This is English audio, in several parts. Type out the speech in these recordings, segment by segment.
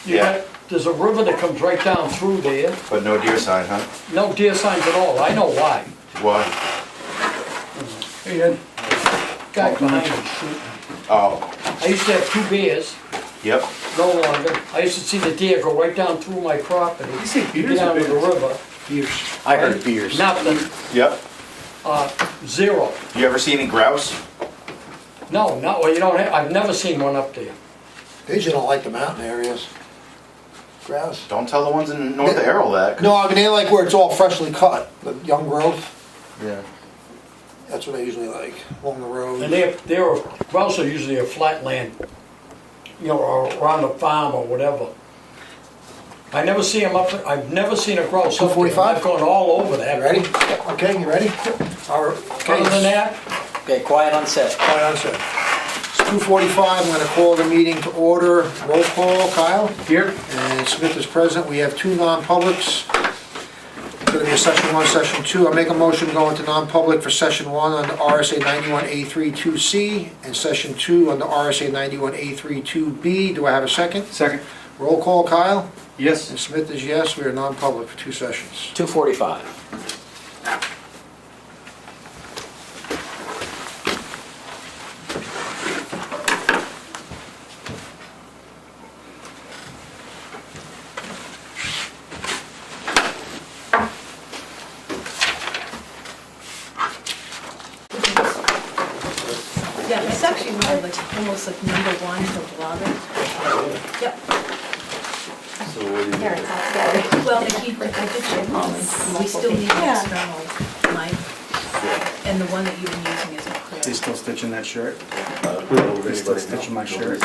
Yeah. There's a river that comes right down through there. But no deer sign, huh? No deer signs at all. I know why. Why? Hey, guy behind me shooting. Oh, I used to have 2 bears, yep. no longer. I used to see the deer go right down through my property. You say beers Down or to the beers? river. Beers. I heard beers. Nothing, Yep. 0. You ever see any grouse? No, well, you don't have, I've never seen one up there. They usually don't like the mountain areas. Grouse. Don't tell the ones in North Arrow that. 'cause- No, I mean, they like where it's all freshly cut, the young growth. Yeah. That's what they usually like, along the road. And they're grouse are usually a flat land, or around a farm or whatever. I never see them up, I've never seen a grouse up there. 245? I've gone all over that. You ready? Okay, you ready? Other than that, Okay, quiet on set. Quiet on set. It's 2:45, I'm gonna call the meeting to order. Roll call, Kyle? Here? And Smith is present. We have 2 non-publics. It's gonna be a session 1, session 2. I make a motion to go into non-public for session 1 under RSA 91A32C and session 2 under RSA 91A32B. Do I have a second? Second. Roll call, Kyle? Yes. And Smith is yes. We are non-public for 2 sessions. 2:45. Yeah, it's actually really like, almost like number 1 to Robin. Yep. So what do you There, it's all together. Well, I did check all, we still need an external mic, and the one that you've been using isn't They clear. still stitching that shirt? They still stitching my shirt?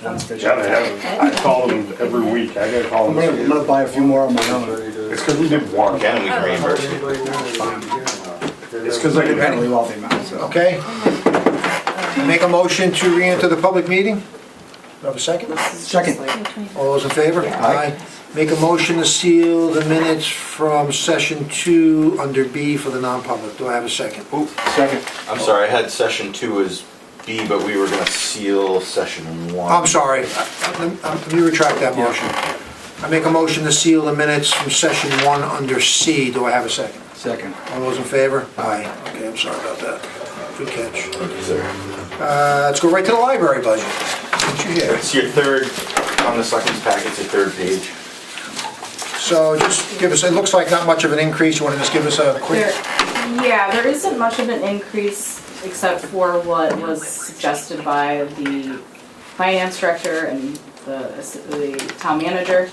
One stitching. Yeah, they have. I call them every week. I gotta call I'm them. gonna buy a few more on my own. It's because we did one. Again, we can reimburse you. It's because I Like a could. apparently wealthy man, so. Okay? Make a motion to re-enter the public meeting. Do I have a second? Second. All those in favor? Aye. Make a motion to seal the minutes from session 2 under B for the non-public. Do I have a second? Oop, Second. I'm sorry, I had session 2 as B, but we were gonna seal session 1. I'm sorry. Let me retract that motion. I make a motion to seal the minutes from session 1 under C. Do I have a second? Second. All those in favor? Aye. Okay, I'm sorry about that. Good catch. Thank you, sir. Let's go right to the library budget. What you hear? It's your third, on the selectmen's packet, it's your 3rd page. So just give us, it looks like not much of an increase. You want to just give us a quick? There isn't much of an increase except for what was suggested by the finance director and the town manager.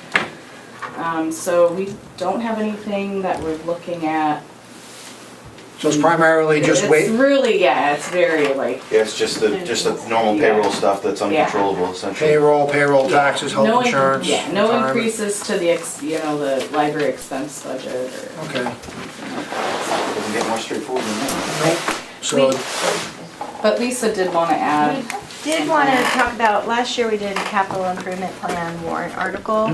So we don't have anything that we're looking at. So it's primarily just It's wait? really, it's very like. Yeah, it's just the normal payroll stuff that's uncontrollable, essentially. Payroll, taxes, No health in- insurance? Yeah, no retirement. increases to the, the library expense budget or. Okay. Doesn't get more straightforward than that. So, But Lisa did want to add. We did want to talk about, last year we did a capital improvement plan warrant article.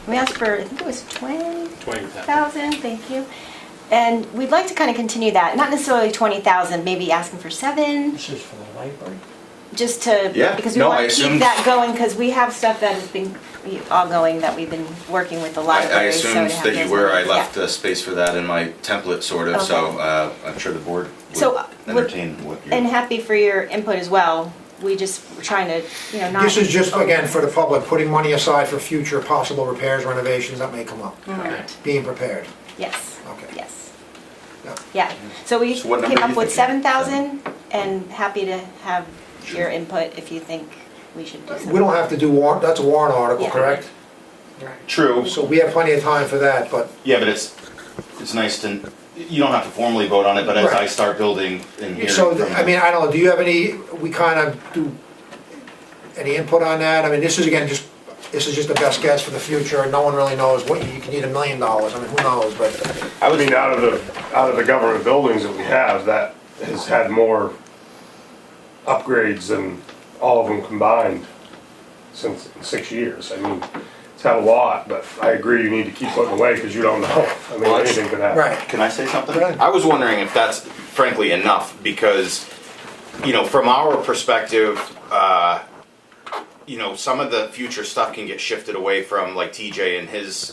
We asked for, I think it was 20,000, thank you. And we'd like to kind of continue that, not necessarily 20,000, maybe asking for 7, this is for the library. just to, Yeah, because we no, want I to keep assumed- that going, because we have stuff that has been ongoing that we've been working with the I library. so assumed to have that you those were, I numbers, left yeah. space for that in my template, sort of, so I'm sure the board So, would would- entertain what you're... And happy for your input as well. We just were trying to, not. this is just, again, for the public, putting money aside for future possible repairs, renovations that may come up. Being prepared. Yes. Okay. Yes. Yeah. Yeah, so we So what number came are up you with thinking? 7,000 and happy to have your input if you think we should do something. We don't have to do warrant, that's a warrant article, Yeah. correct? True, So we have plenty of time for that, but yeah, but it's nice to, you don't have to formally vote on it, but as I Right. start building and hearing So, from... I mean, I don't know, do you have any, we kind of do, any input on that? I mean, this is again, this is just the best guess for the future, and no one really knows what, you can need $1 million, I mean, who knows, but, I mean, out of the government buildings that we have, that has had more upgrades than all of them combined since 6 years. I mean, it's had a lot, but I agree you need to keep putting away because you don't know. I mean, Well, anything could happen. right. Can I say something? Go ahead. I was wondering if that's frankly enough, because, from our perspective, you know, some of the future stuff can get shifted away from like TJ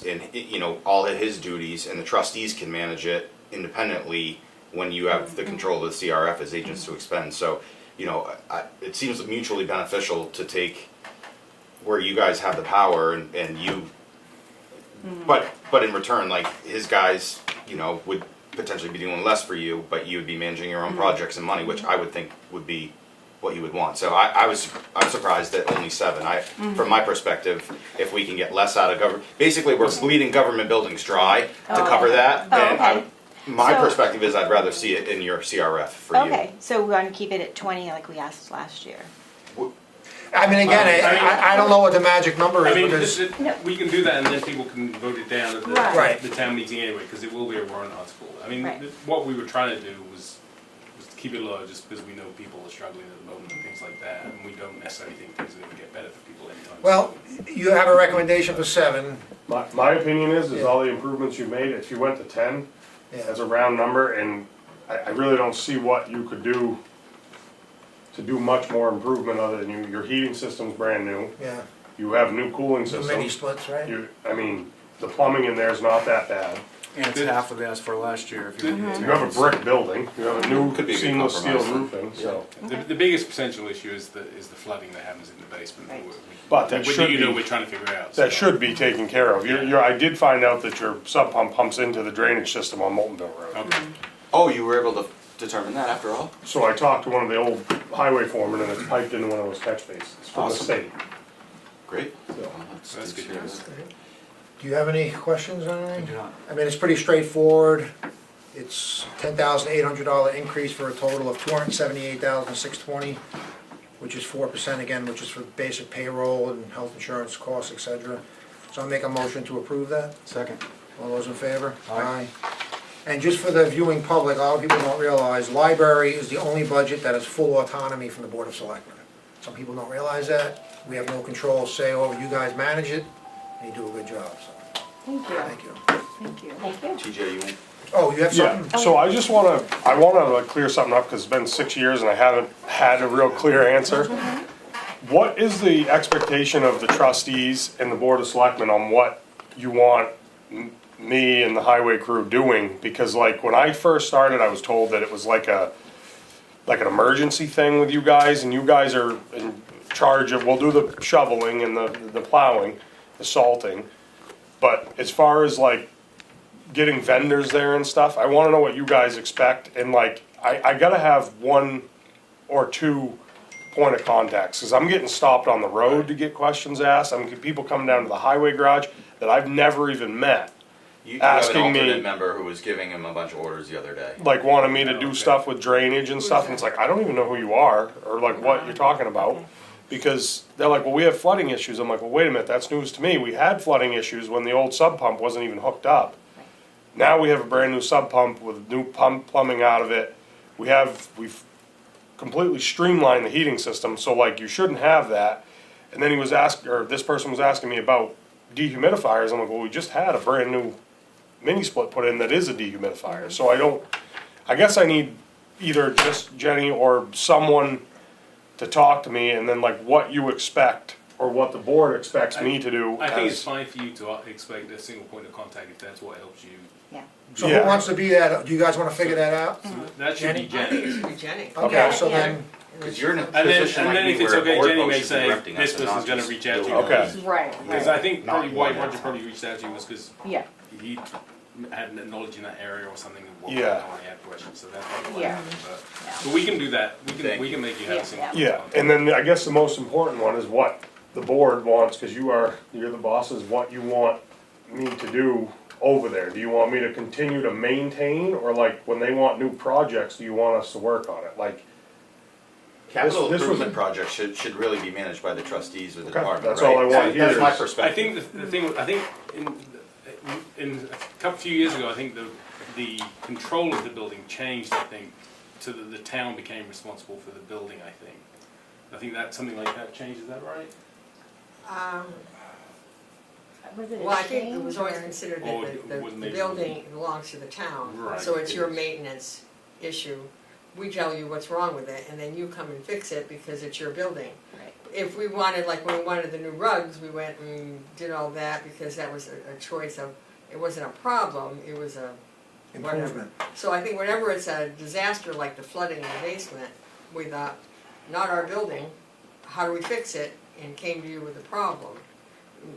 and you know, all of his duties, and the trustees can manage it independently when you have the control of the CRF as agents to expend. So, you know, it seems mutually beneficial to take where you guys have the power and you, but in return, like his guys, you know, would potentially be doing less for you, but you would be managing your own projects and money, which I would think would be what you would want. So I'm surprised at only 7. From my perspective, if we can get less out of government, basically we're bleeding government buildings dry to cover that. Oh, And okay. my So- perspective is I'd rather see it in your CRF for you. Okay, so we're going to keep it at 20 like we asked last year. I mean, again, I don't know what the magic number I is mean, because, we can do that and then people can vote it down at Right. the town meeting anyway, because it will be a warrant article. I mean, Right. what we were trying to do was to keep it low, just because we know people are struggling at the moment and things like that, and we don't necessarily think things are going to get better for people anytime well, you have a recommendation for 7. My opinion is all the improvements you made, if you went to 10, Yeah. as a round number, and I really don't see what you could do to do much more improvement other than your heating system's brand new, Yeah, you have new cooling mini systems. splits, right? I mean, the plumbing in there is not that bad. And it's half of as for last year. If you You have a brick building, you have a new Could be a good seamless steel compromise. roofing, so. The biggest potential issue is the flooding that happens in the basement. Right. But that should You know, be- we're trying to figure out. That so. should be taken care of. I did find out that your sub pump pumps into the drainage system on Moltenville Road. Okay. Oh, you were able to determine that after all? So I talked to one of the old highway foremen and it's piped into one of those catch basins from the Awesome. state. Great. So, Well, That's good news. Do you have any questions on I anything? do not. I mean, it's pretty straightforward. It's $10,800 increase for a total of $278,620, which is 4% again, which is for basic payroll and health insurance costs, et cetera. So I'll make a motion to approve that. Second. All those in favor? Aye. And just for the viewing public, a lot of people don't realize, library is the only budget that has full autonomy from the Board of Selectmen. Some people don't realize that. We have no control, say over, you guys manage it, and you do a good job, so, Thank you. thank you. Thank you. Thank you. TJ, you won't? Oh, you have something? Yeah, so I just wanna clear something up, cause it's been 6 years and I haven't had a real clear answer. What is the expectation of the trustees and the Board of Selectmen on what you want me and the highway crew doing? Because like, when I first started, I was told that it was like an emergency thing with you guys, and you guys are in charge of, we'll do the shoveling and the plowing, the salting. But as far as like getting vendors there and stuff, I wanna know what you guys expect, and like, I gotta have 1 or 2 point of contacts, cause I'm getting stopped on the road to get questions asked. I'm getting people coming down to the highway garage that I've never even met, You have an Asking me- alternate member who was giving him a bunch of orders the other day. like wanting me to do stuff with drainage and stuff, and it's like, I don't even know who you are, or like what you're talking about. Because they're like, well, we have flooding issues. I'm like, well, wait a minute, that's news to me. We had flooding issues when the old sub pump wasn't even hooked up. Now we have a brand new sub pump with new pump plumbing out of it. We've completely streamlined the heating system, so like, you shouldn't have that. And then this person was asking me about dehumidifiers. I'm like, well, we just had a brand new mini split put in that is a dehumidifier. So I guess I need either just Jenny or someone to talk to me, and then like what you expect or what the board expects me to do. I think it's as- fine for you to expect a single point of contact if that's what helps you. Yeah. So who Yeah. wants to be that? Do you guys wanna figure that out? So that should be Jenny? Jenny. It should be Jenny. Okay, so then, Cause you're in a And then position like me if it's where a okay, board Jenny vote may should be say, directing this us and person's not gonna just reach out to you. building. Okay. Right, Because right. I think Not probably why one. Roger probably reached out to you was because Yeah, he had knowledge in that area or something and what Yeah. I had questions, so that's probably why. Yeah. But we can do that. Thank We can make you have Yeah. a single. Yeah, and then I guess the most important one is what the board wants, cause you're the bosses, what you want me to do over there. Do you want me to continue to maintain, or like, when they want new projects, do you want us to work on it? Like, Capital this was- improvement projects should really be managed by the trustees of the Okay, department, that's all I right? wanna hear That's my is- I perspective. think I think in a few years ago, I think the control of the building changed, I think, so that the town became responsible for the building, I think that something like that changed, is that right? Was it a Well, I think it change was always or- considered Or that it the wasn't maybe- building belongs to the town. Right. So it's your maintenance issue. We tell you what's wrong with it, and then you come and fix it because it's your building. Right. if we wanted, like when we wanted the new rugs, we went and did all that because that was a choice of, it wasn't a problem, it was a whatever. Improvement. So I think whenever it's a disaster like the flooding in the basement, we thought, not our building, how do we fix it? And came to you with a problem.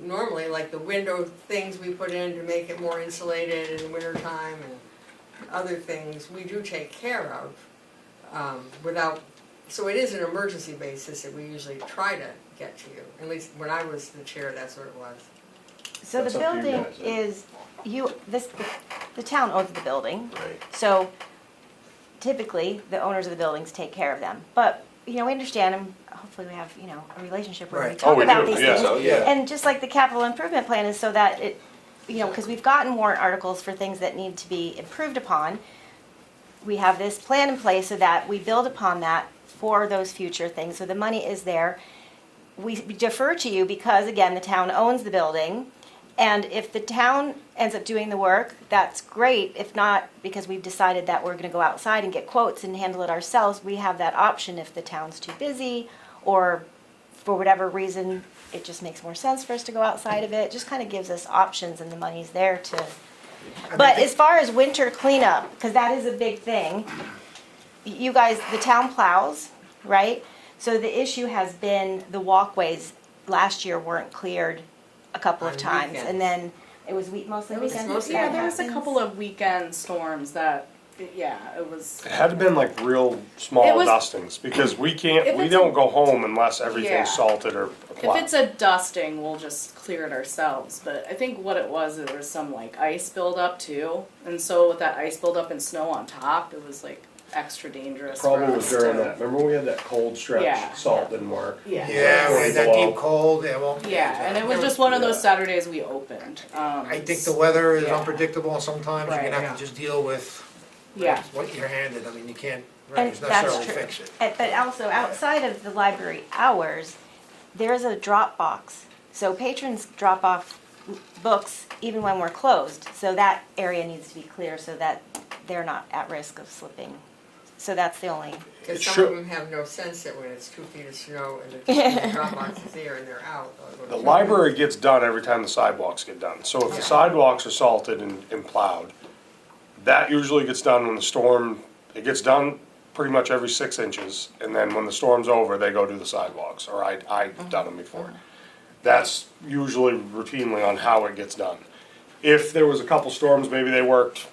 Normally, like the window things we put in to make it more insulated in the wintertime and other things, we do take care of without, so it is an emergency basis that we usually try to get to you. At least when I was the chair, that's what it was. So the That's up to you building guys, is, the town owns the building. Right. So typically, the owners of the buildings take care of them. But, we understand, and hopefully we have, a relationship where we Right. talk we about do, these yeah. things. So, yeah. And just like the capital improvement plan is so that it, because we've gotten warrant articles for things that need to be improved upon. We have this plan in place so that we build upon that for those future things. So the money is there. We defer to you because, again, the town owns the building. And if the town ends up doing the work, that's great. If not, because we've decided that we're gonna go outside and get quotes and handle it ourselves, we have that option if the town's too busy or for whatever reason, it just makes more sense for us to go outside of it. It just kind of gives us options and the money's there to. But as far as winter cleanup, because that is a big thing, you guys, the town plows, right? So the issue has been the walkways last year weren't cleared a couple of On times. weekends. And then it was mostly It was weekends. mostly yeah, that there was a happens. couple of weekend storms that, yeah, it was. It had to been like real small It was- dustings, because we If can't, we it's don't a- go home unless Yeah. everything's salted or If plowed. it's a dusting, we'll just clear it ourselves. But I think what it was, there was some like ice buildup too, and so with that ice buildup and snow on top, it was like extra dangerous. Probably for was us during to, that, remember we had that cold stretch, Yeah. salt didn't work? Yeah. Yeah, we had that Below. deep cold, yeah, well. Yeah, and it was just one of those Saturdays we opened. I think the weather is Yeah. unpredictable and sometimes you're Right. gonna have to just deal with Yeah. what you're handed. I mean, you can't And necessarily that's true. fix it. But also outside of the library hours, there is a drop box. So patrons drop off books even when we're closed. So that area needs to be clear so that they're not at risk of slipping. So that's the only. Because some Sure. of them have no sense that when it's 2 feet of snow and the drop box is there and they're out. The library gets done every time the sidewalks get done. So if the sidewalks are salted and plowed, that usually gets done when the storm, it gets done pretty much every 6 inches. And then when the storm's over, they go do the sidewalks, or I've done them before. That's usually routinely on how it gets done. If there was a couple storms, maybe they worked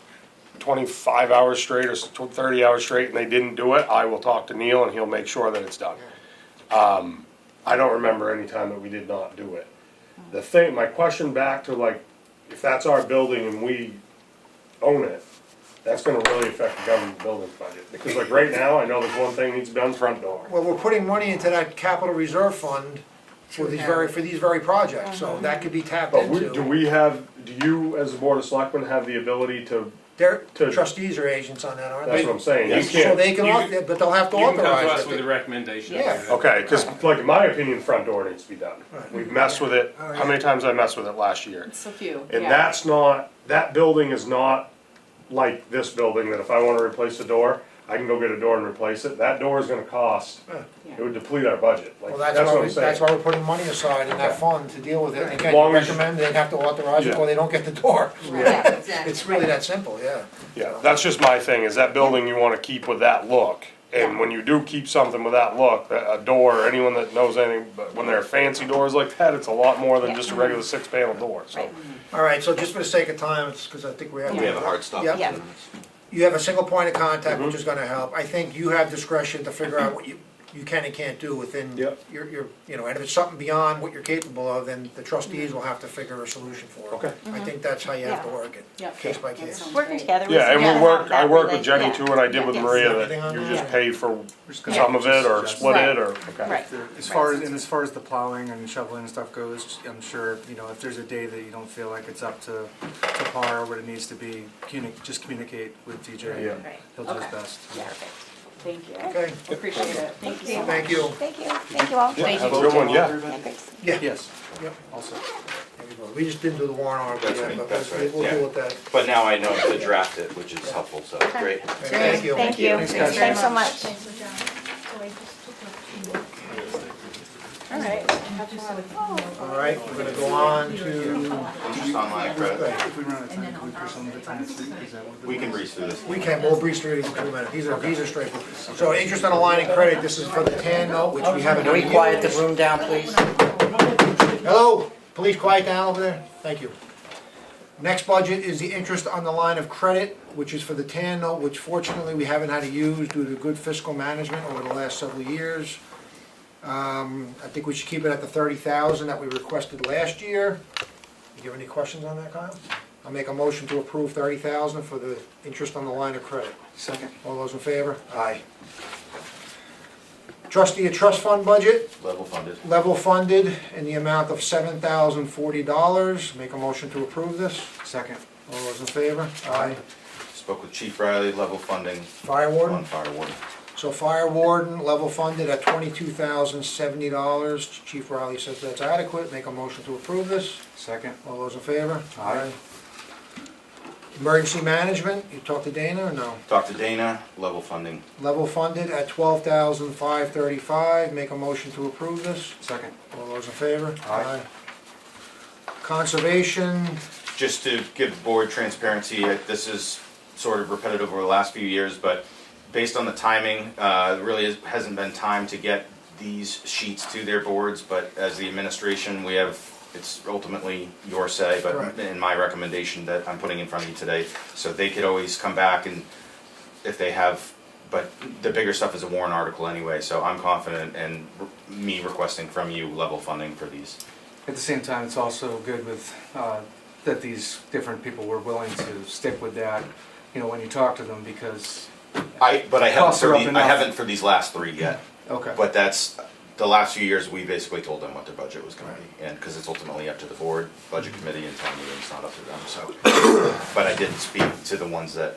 25 hours straight or 30 hours straight and they didn't do it, I will talk to Neil and he'll make sure that it's done. I don't remember any time that we did not do it. The thing, my question back to like, if that's our building and we own it, that's gonna really affect the government building budget. Because like right now, I know there's one thing needs to be done, front door. Well, we're putting money into that capital reserve fund for these very projects, so that could be tapped But into. do you, as the board of selectmen, have the ability to, Their to- trustees are agents on that, aren't they? that's what I'm saying, you So can't. they can, but they'll have to You can come to us authorize with a it. recommendation. Yeah. Okay, cause like in my opinion, front door needs to be done. Right. We've messed with it, Oh, how many times I messed with it last year? It's a few. And yeah. that's not, that building is not like this building, that if I wanna replace the door, I can go get a door and replace it. That door is gonna cost, it would deplete our budget, like, Well, that's that's what why, I'm saying. that's why we're putting money aside in that fund to deal with it. As Again, long you as- recommend, they'd have to authorize it, Yeah. or they don't get the door. Yeah, exactly. It's really that simple, yeah. Yeah, that's just my thing, is that building you wanna keep with that look. And when you do keep something with that look, a door, anyone that knows anything, but when they're fancy doors like that, it's a lot more than just a regular 6-panel door, so. Right. All right, so just for the sake of time, it's because I think we have. We have a hard stop. Yeah. Yeah. You have a single point of contact, which is gonna help. I think you have discretion to figure out what you can and can't do within Yep. your, and if it's something beyond what you're capable of, then the trustees will have to figure a solution for it. Okay. I think that's how you have to Yeah. work it, Yep. case by That case. sounds Working great. together. Yeah, and we we work, I work with Jenny too, and I did with Yes. Maria, Everything that on you there? just pay for Just gonna some of it, or suggest- split Right. it, or, okay. Right. As far as the plowing and shoveling and stuff goes, I'm sure, if there's a day that you don't feel like it's up to par or what it needs to be, just communicate with DJ. Yeah. and Right. He'll do his Okay. best. Yeah. Thank you. Okay, Appreciate it. Thank you so much. thank you. Thank you. Thank you all. Yeah, Thank have you. a good one, yeah. Yeah, thanks. Yeah. Yes, Yep. also. There you go. We just didn't do the warrant article That's yet, right, but that's right, we'll yeah. deal with that. But now I know to draft it, which is helpful, so, great. Thank you. Thank you. Thanks, guys. Thanks so much. Thanks for John. So I just took up 2 more. All All right, we're gonna go on to, Interest on line of credit. If we run out of time, can we push some of it to next week? Is that what the- We can breeze through this. we'll breeze through these in 2 minutes. These are straightforward. So interest on the line of credit, this is for the TAN note, which we haven't. Can we quiet the room down, please? Hello, please quiet down over there. Thank you. Next budget is the interest on the line of credit, which is for the TAN note, which fortunately we haven't had to use due to good fiscal management over the last several years. I think we should keep it at the 30,000 that we requested last year. You have any questions on that, Kyle? I'll make a motion to approve 30,000 for the interest on the line of credit. Second. All those in favor? Aye. Trustee of trust fund budget, Level funded. level funded in the amount of $7,040. Make a motion to approve this. Second. All those in favor? Aye. Spoke with Chief Riley, level funding Fire warden? on fire warden. So fire warden, level funded at $22,070. Chief Riley says that's adequate. Make a motion to approve this. Second. All those in favor? Aye. Emergency management, you talked to Dana or no? Talk to Dana, level funding. Level funded at $12,535. Make a motion to approve this. Second. All those in favor? Aye. Conservation, Just to give board transparency, this is sort of repetitive over the last few years, but based on the timing, hasn't been time to get these sheets to their boards, but as the administration, it's ultimately your say, but Correct. in my recommendation that I'm putting in front of you today, so they could always come back and if they have, but the bigger stuff is a warrant article anyway, so I'm confident in me requesting from you level funding for these. At the same time, it's also good with, that these different people were willing to stick with that, you know, when you talk to them, because, I Costs are up enough. haven't for these last three yet. okay. But that's, the last few years, we basically told them what their budget was gonna be, and, cause it's ultimately up to the board, budget committee, and town meeting, it's not up to them, so. But I did speak to the ones that,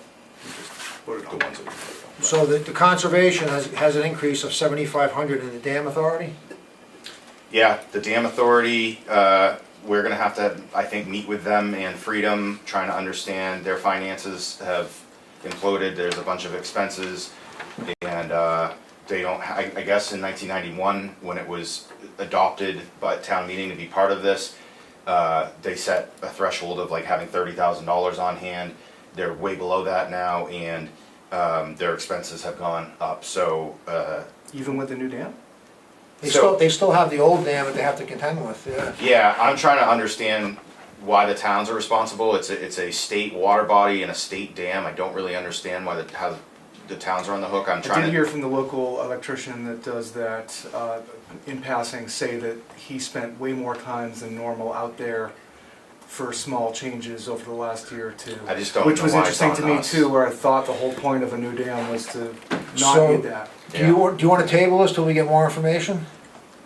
Put it the on. ones that. so the conservation has an increase of $7,500 in the dam authority? Yeah, the dam authority, we're gonna have to, I think, meet with them and Freedom, trying to understand their finances have imploded, there's a bunch of expenses, and, they don't, I guess in 1991, when it was adopted by town meeting to be part of this, they set a threshold of like having $30,000 on hand. They're way below that now, and their expenses have gone up. So Even with the new dam? They still have the old dam that they have to contend with, yeah. yeah, I'm trying to understand why the towns are responsible. It's a state water body and a state dam. I don't really understand why how the towns are on the hook. I'm I trying did to. hear from the local electrician that does that, in passing, say that he spent way more times than normal out there for small changes over the last year or two. I just don't Which know was why it's interesting to on me us. too, where I thought the whole point of a new dam was to not So- need that. Do you want to table this till we get more information?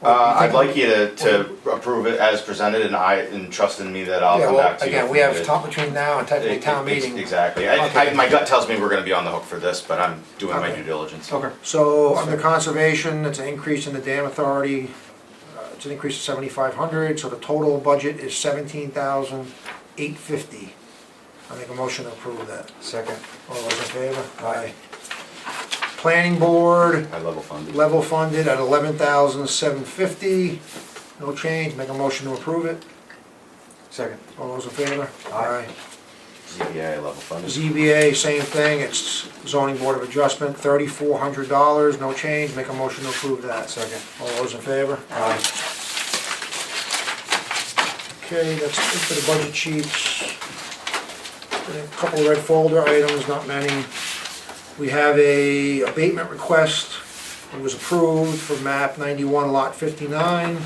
I'd like you to approve it as presented, and trust in me that I'll Yeah, come well, back to you. again, we have time between now and technically town Ex- meeting. Exactly. Okay. My gut tells me we're gonna be on the hook for this, but I'm doing my Okay. due diligence. Okay. So, under conservation, it's an increase in the dam authority, it's an increase of $7,500, so the total budget is $17,850. I make a motion to approve that. Second. All those in favor? Aye. Planning board, I level funded. level funded at $11,750, no change, make a motion to approve it. Second. All those in favor? Aye. ZBA level funded. ZBA, same thing, it's zoning board of adjustment, $3,400, no change, make a motion to approve that. Second. All those in favor? Aye. Okay, that's it for the budget sheets. A couple of red folder items, not many. We have a abatement request, it was approved for map 91 lot 59.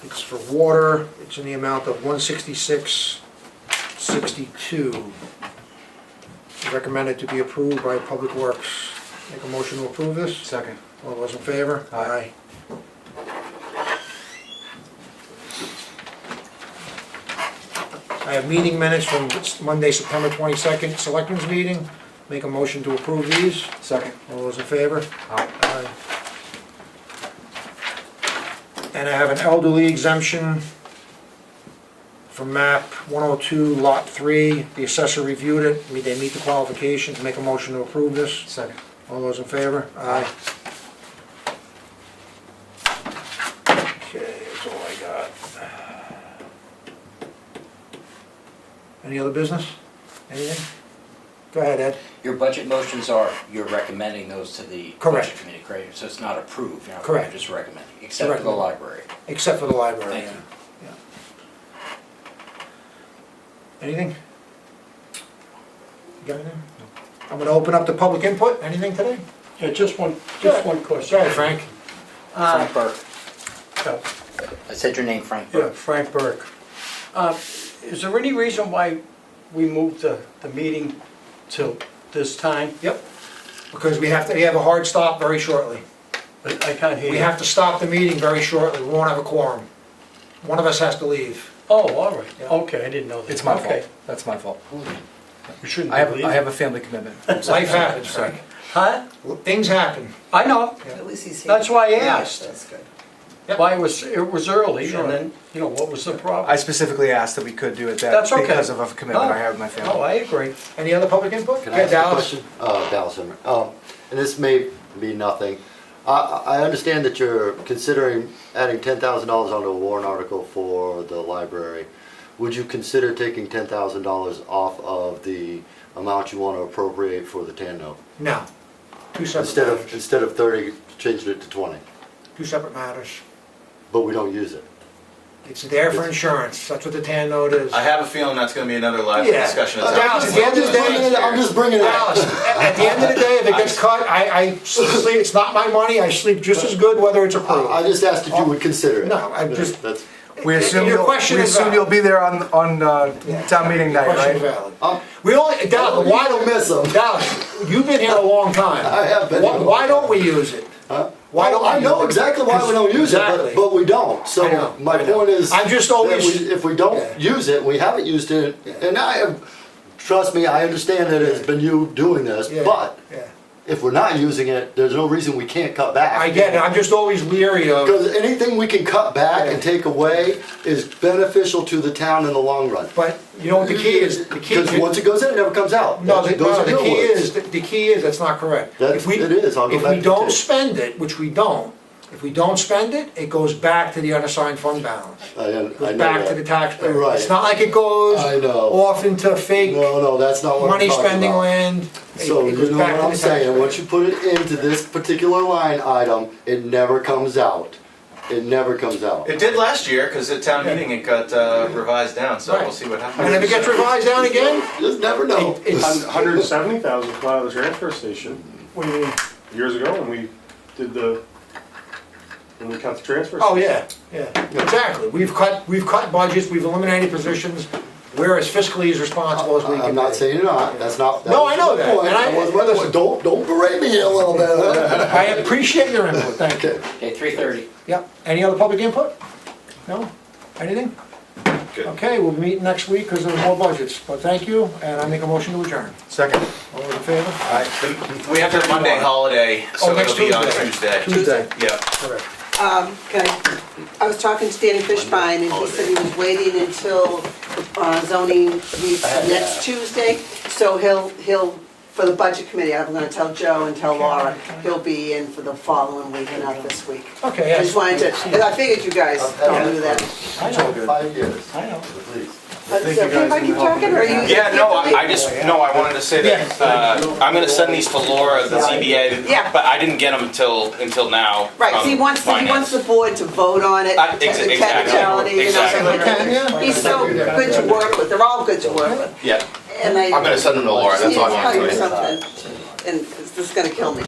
It's for water, it's in the amount of $166.62. Recommended to be approved by Public Works. Make a motion to approve this? Second. All those in favor? Aye. I have meeting minutes from Monday, September 22nd, Selectmen's meeting. Make a motion to approve these. Second. All those in favor? Aye. Aye. And I have an elderly exemption from map 102, lot 3. The assessor reviewed it, they meet the qualifications. Make a motion to approve this. Second. All those in favor? Aye. Okay. Any other business? Anything? Go ahead, Ed. Your budget motions are, you're recommending those to the Correct. budget committee, correct? So it's not approved, you're not Correct. just recommending, except for the Recommend. library. Except for the library. Thank yeah. you. Yeah. Anything? You got anything? I'm gonna open up the public input. Anything today? Yeah, just one Go question. ahead, Frank. Frank Burke. Yeah. I said your name, Frank Yeah, Burke. Frank Burke. Is there any reason why we moved the meeting till this time? Yep. Because we have a hard stop very shortly. I can't hear you. We have to stop the meeting very shortly. We won't have a quorum. One of us has to leave. Oh, all right. Yeah. Okay, I didn't know that. It's my Okay. fault. That's my fault. We shouldn't I be have leaving. a family commitment. Life happens, Frank. Huh? Things happen. I know. At least he's. That's why I asked. That's good. Yep. Why it was early, Sure. and then, what was the problem? I specifically asked that we could do it That's okay. because of a commitment I have with my family. Oh, I agree. Any other public input? Can I Okay, ask a Dallas. question? Dallas Zimmer. And this may be nothing. I understand that you're considering adding $10,000 onto a warrant article for the library. Would you consider taking $10,000 off of the amount you want to appropriate for the TAN note? No. Two separate matters. Instead of 30, changing it to 20, Two separate matters. but we don't use it. It's there for insurance. That's what the TAN note is. I have a feeling that's going to be another live Yeah. discussion. Dallas, at the end of the day, I'm just bringing it up. Dallas, at the end of the day, if it gets cut, I sleep, it's not my money, I sleep just as good whether it's approved. I just asked if you would consider it. No, I'm just- That's, We assume Your question is valid. you'll be there on town meeting night, Question is right? valid. We only, Dallas, why you don't miss them. Dallas, you've been here a long time. I have been here a long Why don't we use it? Huh? Why don't I we know use it? exactly why we don't use Exactly. it, but we don't. I know, So my I know. point is, I'm just that always- if we don't Yeah. use it, we haven't used it, and I have, trust me, I understand that it's been you doing this, Yeah, but yeah. if we're not using it, there's no reason we can't cut back. I get it, I'm just always leery of, Because anything we can cut back Yeah. and take away is beneficial to the town in the long run. but you know what the key is? The key Because once it goes in, it never comes out. No, Those are the your key words. is, the key is, that's not correct. That's- it is. I'll go If back we to don't tape. spend it, which we don't, if we don't spend it, it goes back to the unassigned fund balance. I It goes know back that. to the taxpayer. Right. It's not like it goes I know. off into fake No, that's not what I'm money talking spending about. land. So It you goes know back what to I'm the saying, taxpayer. once you put it into this particular line item, it never comes out. It never comes out. It did last year because at town meeting it got revised down, so Right. we'll see what happens. And if it gets revised down again, Just never know. it's, $170,000 come out of the transfer station what do you mean? years ago when we did when we cut the transfer Oh, station. yeah, exactly. We've cut budgets, we've eliminated positions. We're as fiscally as responsible as we can be. I'm not saying you're not, that's not. No, was I know my that, point. and I- That was my listen. point. Don't berate me here a little bit. I appreciate your input, thank you. Okay, 3:30. Yep, any other public input? No? Anything? Good. Okay, we'll meet next week because there's more budgets, but thank you, and I make a motion to adjourn. Second. All those in favor? We have the Monday holiday, so Oh, next it'll be on Tuesday. Tuesday. Tuesday. Yeah. Correct. I was talking to Danny Fishbein, and he said he was waiting until zoning meets next Tuesday, so he'll, for the budget committee, I'm gonna tell Joe and tell Laura, he'll be in for the following week and not this week. Okay, I just wanted to, and I figured you guys don't do that. I know, 5 years, I know. please. But is it okay if I keep talking, or are you? Yeah, no, I wanted to say that, I'm gonna send these to Laura, the ZBA, Yeah. but I didn't get them until now. Right, so from he wants finance. the board to vote on it, the Exactly, technicality, you know, exactly. Okay, yeah. He's so good to work with, they're all good to work with. Yeah, And I'm gonna send them to Laura, that's all I wanted to say. Something, and this is gonna kill me.